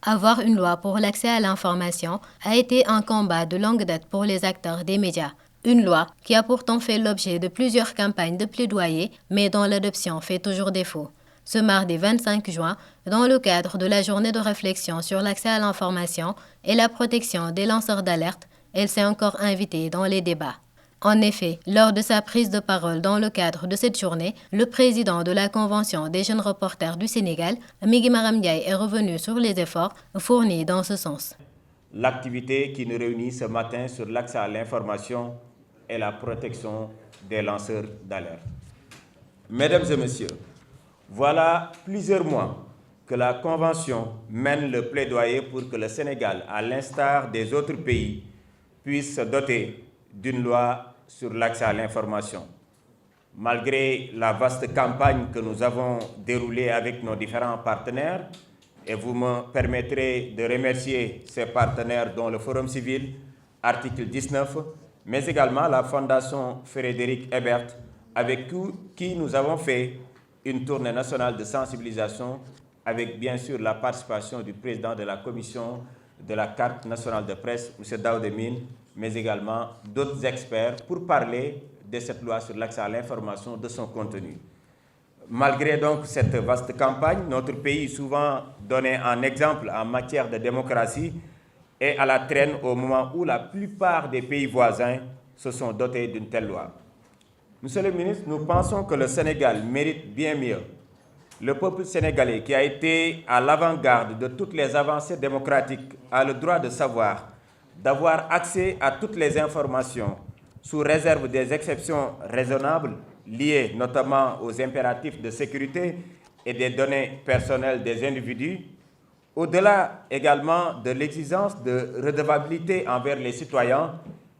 Avoir une loi pour l'accès à l'information a été un combat de longue date pour les acteurs des médias. Une loi qui a pourtant fait l'objet de plusieurs campagnes de plaidoyer, mais dont l'adoption fait toujours défaut. Ce mardi 25 juin, dans le cadre de la journée de réflexion sur l'accès à l'information et la protection des lanceurs d'alerte, elle s'est encore invitée dans les débats. En effet, lors de sa prise de parole dans le cadre de cette journée, le président de la Convention des jeunes reporters du Sénégal, Migui Maram Ndiaye, est revenu sur les efforts fournis dans ce sens. L'activité qui nous réunit ce matin sur l'accès à l'information et la protection des lanceurs d'alerte. Mesdames et messieurs, voilà plusieurs mois que la Convention mène le plaidoyer pour que le Sénégal, à l'instar des autres pays, puisse se doter d'une loi sur l'accès à l'information. Malgré la vaste campagne que nous avons déroulée avec nos différents partenaires, et vous me permettrez de remercier ces partenaires dont le Forum civil, article 19, mais également la Fondation Frédéric Ebert, avec qui nous avons fait une tournée nationale de sensibilisation avec bien sûr la participation du président de la commission de la carte nationale de presse, M. Daoud Mine, mais également d'autres experts pour parler de cette loi sur l'accès à l'information, de son contenu. Malgré donc cette vaste campagne, notre pays, souvent donné en exemple en matière de démocratie, est à la traîne au moment où la plupart des pays voisins se sont dotés d'une telle loi. Monsieur le ministre, nous pensons que le Sénégal mérite bien mieux. Le peuple sénégalais, qui a été à l'avant-garde de toutes les avancées démocratiques, a le droit de savoir, d'avoir accès à toutes les informations, sous réserve des exceptions raisonnables, liées notamment aux impératifs de sécurité et des données personnelles des individus, au-delà également de l'exigence de redevabilité envers les citoyens.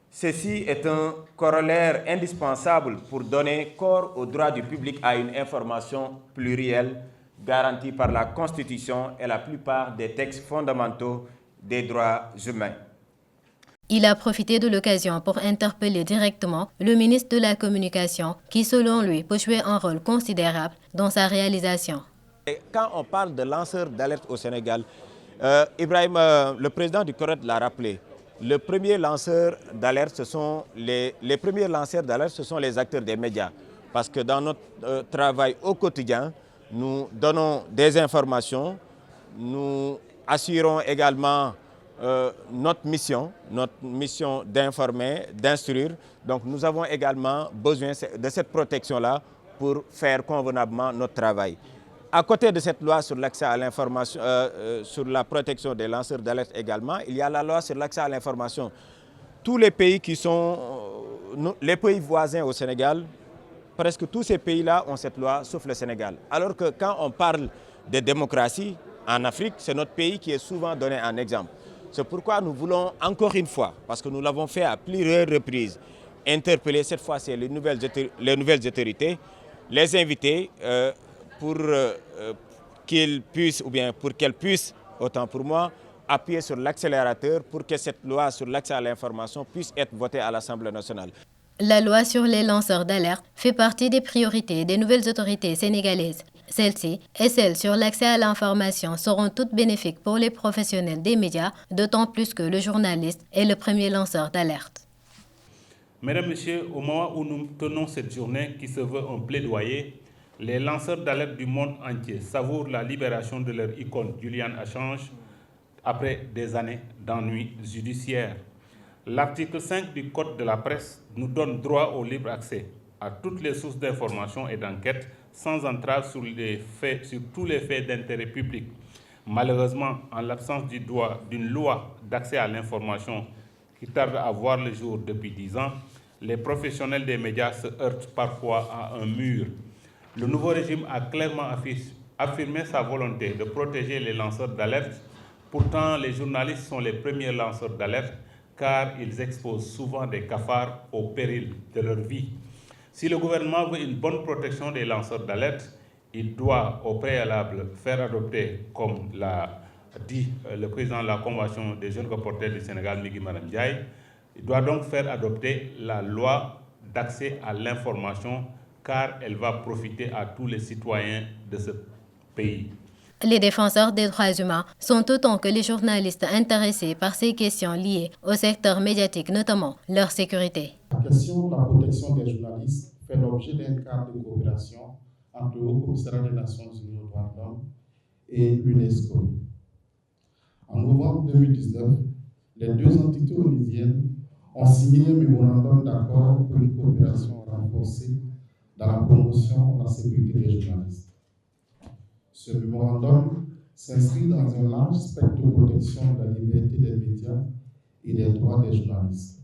Ceci est un corollaire indispensable pour donner corps au droit du public à une information plurielle garantie par la Constitution et la plupart des textes fondamentaux des droits humains. Il a profité de l'occasion pour interpeller directement le ministre de la Communication qui, selon lui, peut jouer un rôle considérable dans sa réalisation. Et quand on parle de lanceurs d'alerte au Sénégal, Ibrahim, le président du CORED l'a rappelé, le premier lanceur d'alerte, les premiers lanceurs d'alerte, ce sont les acteurs des médias. Parce que dans notre travail au quotidien, nous donnons des informations, nous assurons également notre mission d'informer, d'instruire. Donc nous avons également besoin de cette protection-là pour faire convenablement notre travail. À côté de cette loi sur l'accès à l'information, sur la protection des lanceurs d'alerte également, il y a la loi sur l'accès à l'information. Tous les pays qui sont les pays voisins au Sénégal, presque tous ces pays-là ont cette loi, sauf le Sénégal. Alors que quand on parle de démocratie en Afrique, c'est notre pays qui est souvent donné en exemple. C'est pourquoi nous voulons encore une fois, parce que nous l'avons fait à plusieurs reprises, interpeller cette fois-ci les nouvelles autorités, les inviter pour qu'ils puissent, ou bien pour qu'elles puissent, autant pour moi, appuyer sur l'accélérateur pour que cette loi sur l'accès à l'information puisse être votée à l'Assemblée nationale. La loi sur les lanceurs d'alerte fait partie des priorités des nouvelles autorités sénégalaises. Celles-ci et celles sur l'accès à l'information seront toutes bénéfiques pour les professionnels des médias, d'autant plus que le journaliste est le premier lanceur d'alerte. Mesdames, Messieurs, au moment où nous tenons cette journée qui se veut un plaidoyer, les lanceurs d'alerte du monde entier savourent la libération de leur icône Julian Assange après des années d'ennuis judiciaires. L'article 5 du Code de la presse nous donne droit au libre accès à toutes les sources d'information et d'enquête sans entrave sur tous les faits d'intérêt public. Malheureusement, en l'absence d'une loi d'accès à l'information qui tarde à voir le jour depuis 10 ans, les professionnels des médias se heurtent parfois à un mur. Le nouveau régime a clairement affirmé sa volonté de protéger les lanceurs d'alerte. Pourtant, les journalistes sont les premiers lanceurs d'alerte car ils exposent souvent des cafards au péril de leur vie. Si le gouvernement veut une bonne protection des lanceurs d'alerte, il doit au préalable faire adopter, comme l'a dit le président de la Convention des jeunes reporters du Sénégal, Migui Maram Ndiaye, il doit donc faire adopter la loi d'accès à l'information car elle va profiter à tous les citoyens de ce pays. Les défenseurs des droits humains sont autant que les journalistes intéressés par ces questions liées au secteur médiatique, notamment leur sécurité. La question de la protection des journalistes fait l'objet d'un cadre de coopération entre le Haut-Commissariat des Nations Unies aux droits de l'homme et l'UNESCO. En novembre 2019, les deux entités onusiennes ont signé un mémorandum d'accord pour une coopération renforcée dans la promotion de la sécurité des journalistes. Ce mémorandum s'inscrit dans un large spectre de protection de la liberté des médias et des droits des journalistes,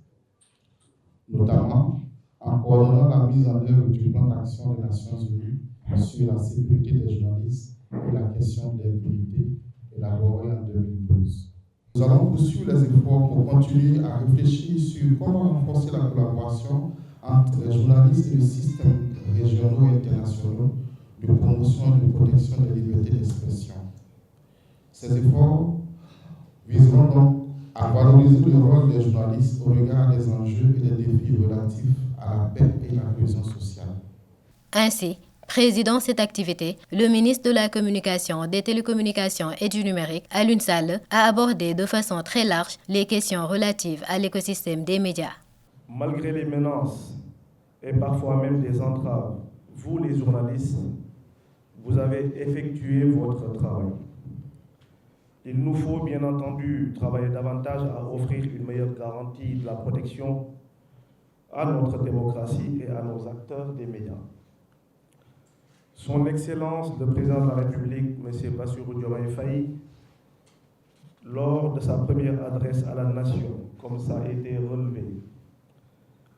notamment en coordonnant la mise en œuvre du plan d'action des Nations Unies sur la sécurité des journalistes et la question de l'impunité élaborée en 2012. Nous allons poursuivre les efforts pour continuer à réfléchir sur comment renforcer la collaboration entre les journalistes et le système régionaux et internationaux de promotion et de protection des libertés d'expression. Ces efforts viseront donc à valoriser le rôle des journalistes au regard des enjeux et des défis relatifs à la paix et la cohésion sociale. Ainsi, présidant cette activité, le ministre de la Communication, des Télécommunications et du Numérique, Alioune Sall, a abordé de façon très large les questions relatives à l'écosystème des médias. Malgré les menaces et parfois même des entraves, vous les journalistes, vous avez effectué votre travail. Il nous faut bien entendu travailler davantage à offrir une meilleure garantie de la protection à notre démocratie et à nos acteurs des médias. Son Excellence, le Président de la République, M. Bassirou Diomaye Faye, lors de sa première adresse à la Nation, comme ça a été relevé,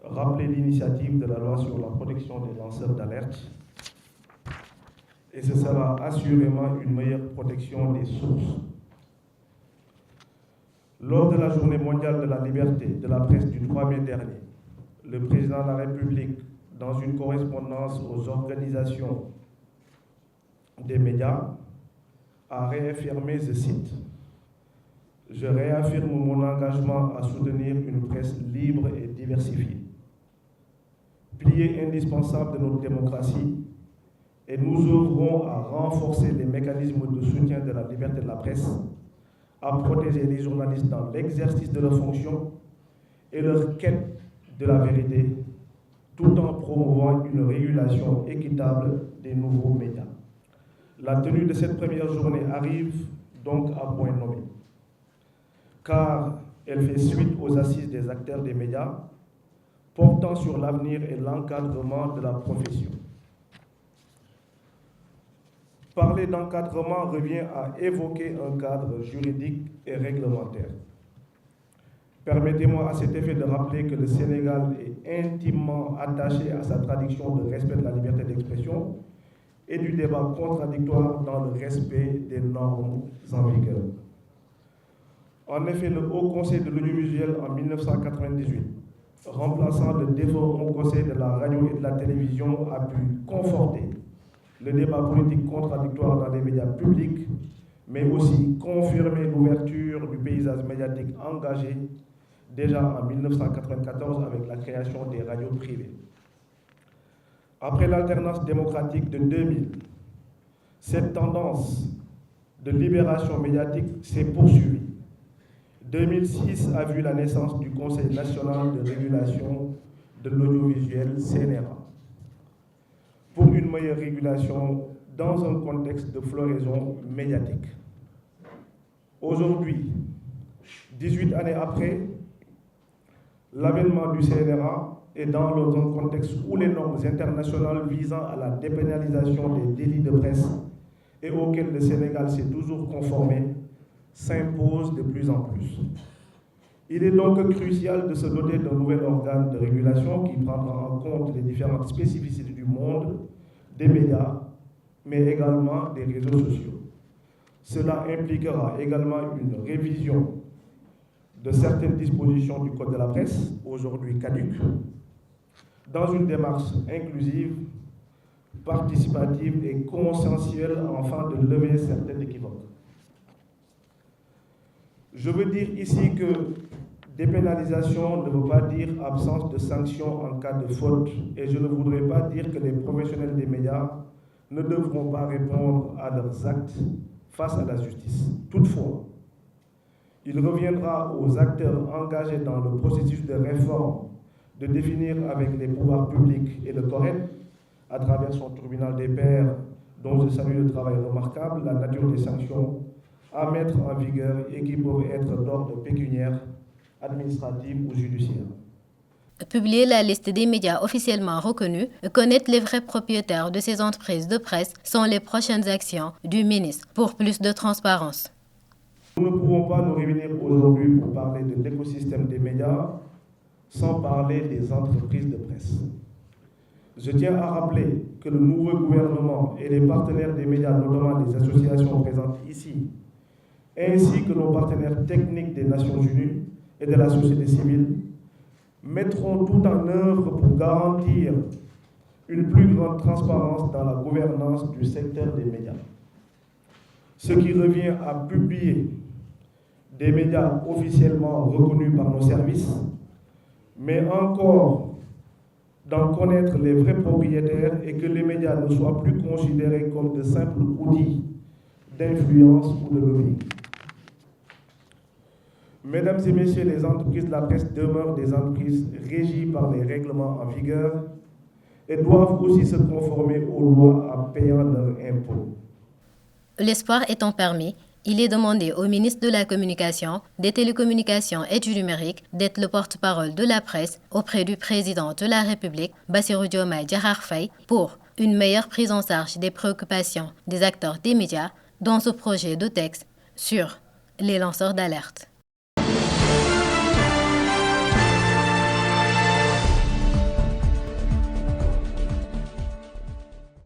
rappelait l'initiative de la loi sur la protection des lanceurs d'alerte, et ce sera assurément une meilleure protection des sources. Lors de la Journée mondiale de la liberté de la presse du 3 mai dernier, le Président de la République, dans une correspondance aux organisations des médias, a réaffirmé, je cite, « Je réaffirme mon engagement à soutenir une presse libre et diversifiée, pilier indispensable de notre démocratie, et nous œuvrons à renforcer les mécanismes de soutien de la liberté de la presse, à protéger les journalistes dans l'exercice de leurs fonctions et leur quête de la vérité, tout en promouvant une régulation équitable des nouveaux médias. » La tenue de cette première journée arrive donc à point nommé, car elle fait suite aux assises des acteurs des médias portant sur l'avenir et l'encadrement de la profession. Parler d'encadrement revient à évoquer un cadre juridique et réglementaire. Permettez-moi à cet effet de rappeler que le Sénégal est intimement attaché à sa tradition de respect de la liberté d'expression et du débat contradictoire dans le respect des normes en vigueur. En effet, le Haut Conseil de l'audiovisuel en 1998, remplaçant le défunt Haut Conseil de la radio et de la télévision, a pu conforter le débat politique contradictoire dans les médias publics, mais aussi confirmer l'ouverture du paysage médiatique engagé déjà en 1994 avec la création des radios privées. Après l'alternance démocratique de 2000, cette tendance de libération médiatique s'est poursuivie. 2006 a vu la naissance du Conseil national de régulation de l'audiovisuel, CNRA, pour une meilleure régulation dans un contexte de floraison médiatique. Aujourd'hui, 18 années après, l'avènement du CNRA est dans un contexte où les normes internationales visant à la dépénalisation des délits de presse et auxquelles le Sénégal s'est toujours conformé s'imposent de plus en plus. Il est donc crucial de se doter d'un nouvel organe de régulation qui prendra en compte les différentes spécificités du monde, des médias, mais également des réseaux sociaux. Cela impliquera également une révision de certaines dispositions du Code de la presse, aujourd'hui caduques, dans une démarche inclusive, participative et consensuelle afin de lever certains équivoques. Je veux dire ici que dépénalisation ne veut pas dire absence de sanctions en cas de faute, et je ne voudrais pas dire que les professionnels des médias ne devront pas répondre à leurs actes face à la justice. Toutefois, il reviendra aux acteurs engagés dans le processus de réforme de définir avec les pouvoirs publics et le CORED, à travers son tribunal des pairs, dont je salue le travail remarquable, la nature des sanctions à mettre en vigueur et qui peuvent être d'ordre pécuniaire, administratif ou judiciaire. Publier la liste des médias officiellement reconnus et connaître les vrais propriétaires de ces entreprises de presse sont les prochaines actions du ministre pour plus de transparence. Nous ne pouvons pas nous réunir aujourd'hui pour parler de l'écosystème des médias sans parler des entreprises de presse. Je tiens à rappeler que le nouveau gouvernement et les partenaires des médias, notamment les associations présentes ici, ainsi que nos partenaires techniques des Nations Unies et de la société civile, mettront tout en œuvre pour garantir une plus grande transparence dans la gouvernance du secteur des médias. Ce qui revient à publier des médias officiellement reconnus par nos services, mais encore d'en connaître les vrais propriétaires et que les médias ne soient plus considérés comme de simples outils d'influence ou de lobbying. Mesdames et messieurs, les entreprises de la presse demeurent des entreprises régies par les règlements en vigueur et doivent aussi se conformer aux lois en payant leurs impôts. L'espoir étant permis, il est demandé au ministre de la Communication, des Télécommunications et du Numérique d'être le porte-parole de la presse auprès du président de la République, Bassirou Diomaye Diakhar Faye, pour une meilleure prise en charge des préoccupations des acteurs des médias dans ce projet de texte sur les lanceurs d'alerte.